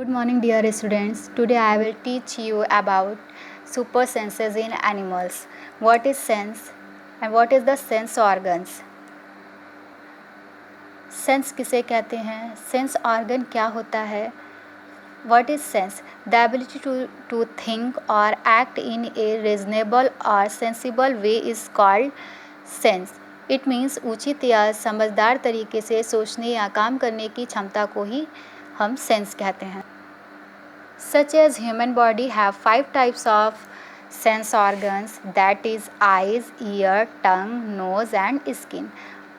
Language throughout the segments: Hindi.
Good morning, dear students. Today I will teach you about super senses in animals. What is sense and what is the sense organs? Sense किसे कहते हैं? सेंस ऑर्गन क्या होता है? What is sense? The ability to think or act in a reasonable or sensible way is called sense. It means उचित या समझदार तरीके से सोचने या काम करने की क्षमता को ही हम सेंस कहते हैं. Such as human body have 5 types of sense organs, that is eyes, ear, tongue, nose and skin.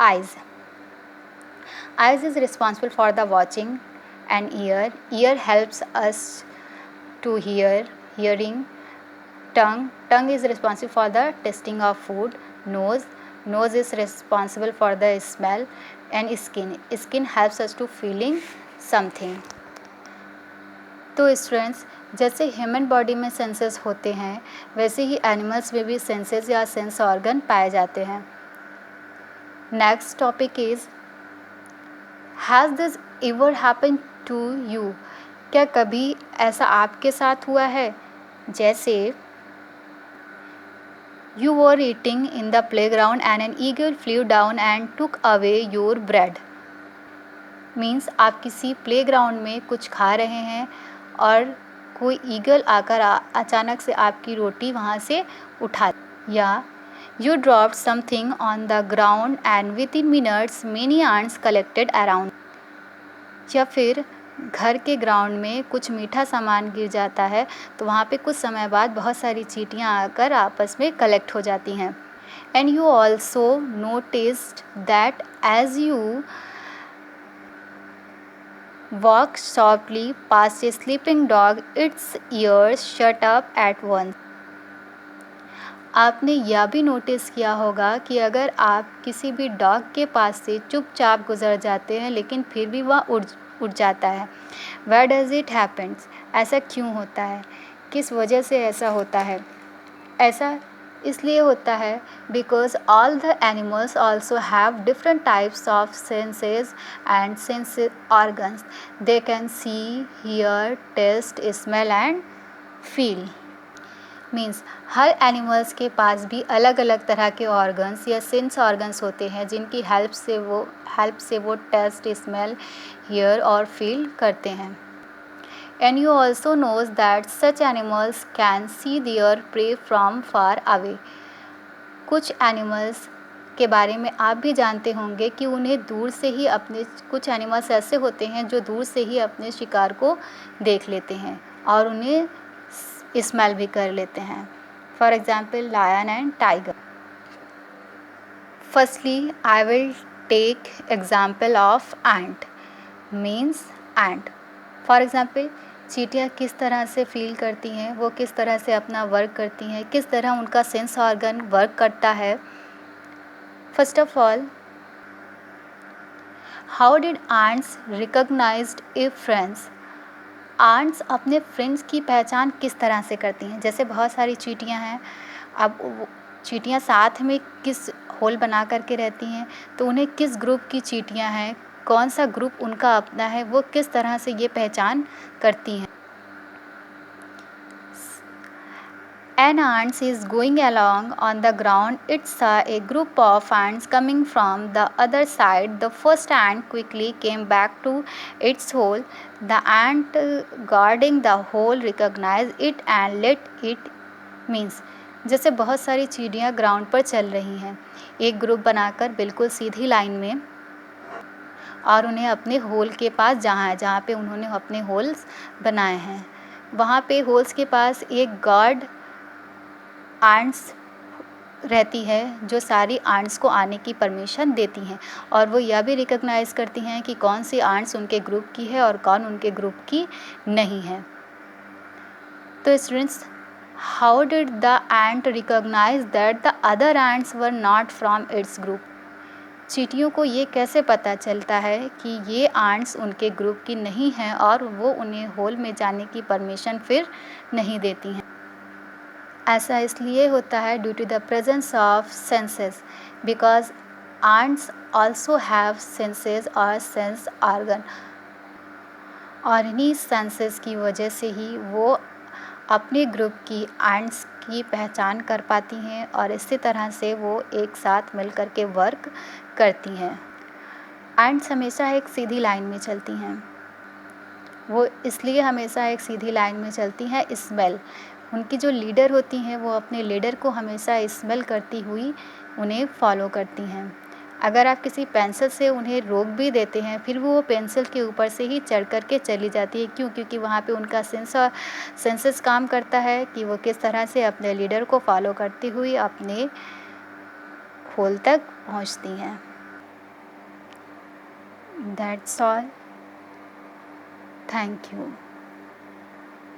Eyes. Eyes is responsible for the watching, and ear helps us to hearing. Tongue is responsible for the tasting of food. Nose is responsible for the smell, and skin helps us to feeling something. तो स्टूडेंट्स, जैसे ह्यूमन बॉडी में सेंसेस होते हैं वैसे ही एनिमल्स में भी सेंसेस या सेंस ऑर्गन पाए जाते हैं. Next topic is has this ever happen to you? क्या कभी ऐसा आपके साथ हुआ है? जैसे you were eating in the playground and an eagle flew down and took away your bread. Means आप किसी प्लेग्राउंड में कुछ खा रहे हैं और कोई ईगल आकर अचानक से आपकी रोटी वहाँ से उठा. या you dropped something on the ground and with in minutes many ants collected around. या फिर घर के ग्राउंड में कुछ मीठा सामान गिर जाता है तो वहाँ पे कुछ समय बाद बहुत सारी चींटियाँ आकर आपस में कलेक्ट हो जाती हैं. And you also noticed that as you walk softly past a sleeping dog, its ears shut up at once. आपने यह भी नोटिस किया होगा कि अगर आप किसी भी डॉग के पास से चुपचाप गुजर जाते हैं लेकिन फिर भी वह उठ जाता है. Why does it happens? ऐसा क्यों होता है? किस वजह से ऐसा होता है? ऐसा इसलिए होता है because all the animals also have different types of senses and sense organs. They can see, hear, taste, smell and feel. Means her animals के पास भी अलग अलग तरह के ऑर्गन्स या सेंस ऑर्गन्स होते हैं जिनकी हेल्प से वो टेस्ट, स्मेल, हियर और फील करते हैं. And you also knows that such animals can see their prey from far away. कुछ एनिमल्स के बारे में आप भी जानते होंगे कि उन्हें दूर से ही कुछ एनिमल्स ऐसे होते हैं जो दूर से ही अपने शिकार को देख लेते हैं और उन्हें स्मेल भी कर लेते हैं. For example lion and tiger. Firstly I will take example of ant. Means ant. For example चींटियाँ किस तरह से फील करती हैं, वो किस तरह से अपना वर्क करती हैं, किस तरह उनका सेंस ऑर्गन वर्क करता है. First of all, how did ants recognized a friends? आंट्स अपने फ्रेंड्स की पहचान किस तरह से करती हैं? जैसे बहुत सारी चींटियाँ हैं, अब चींटियाँ साथ में किस होल बना करके रहती हैं तो उन्हें किस ग्रुप की चींटियाँ हैं, कौन सा ग्रुप उनका अपना है, वो किस तरह से ये पहचान करती हैं. An ant is going along on the ground. It saw a group of ants coming from the other side. The first ant quickly came back to its hole. The ant guarding the hole recognized it and let it. Means जैसे बहुत सारी चिड़ियाँ ग्राउंड पर चल रही हैं एक ग्रुप बनाकर बिल्कुल सीधी लाइन में, और उन्हें अपने होल के पास जहाँ पे उन्होंने अपने होल्स बनाए हैं वहाँ पे होल्स के पास एक गार्ड आंट्स रहती है जो सारी आंट्स को आने की परमिशन देती हैं और वो यह भी रिकॉग्नाइज़ करती हैं कि कौन सी आंट्स उनके ग्रुप की है और कौन उनके ग्रुप की नहीं है. तो students, how did the ant recognize that the other ants were not from its group? चींटियों को ये कैसे पता चलता है कि ये आंट्स उनके ग्रुप की नहीं हैं और वो उन्हें होल में जाने की परमिशन फिर नहीं देती हैं? ऐसा इसलिए होता है due to the presence of senses, because ants also have senses or sense organ. और इन्हीं सेंसेस की वजह से ही वो अपने ग्रुप की एंट्स की पहचान कर पाती हैं और इसी तरह से वो एक साथ मिल कर के वर्क करती हैं। एंट्स हमेशा एक सीधी लाइन में चलती हैं। वो इसलिए हमेशा एक सीधी लाइन में चलती हैं, स्मेल उनकी जो लीडर होती हैं वो अपने लीडर को हमेशा स्मेल करती हुई उन्हें फॉलो करती हैं। अगर आप किसी पेंसिल से उन्हें रोक भी देते हैं फिर वो पेंसिल के ऊपर से ही चढ़ कर के चली जाती है। क्यों? क्योंकि वहाँ पे उनका सेंसेस काम करता है कि वो किस तरह से अपने लीडर को फॉलो करती हुई अपने खोल तक पहुँचती हैं। That's all. Thank you.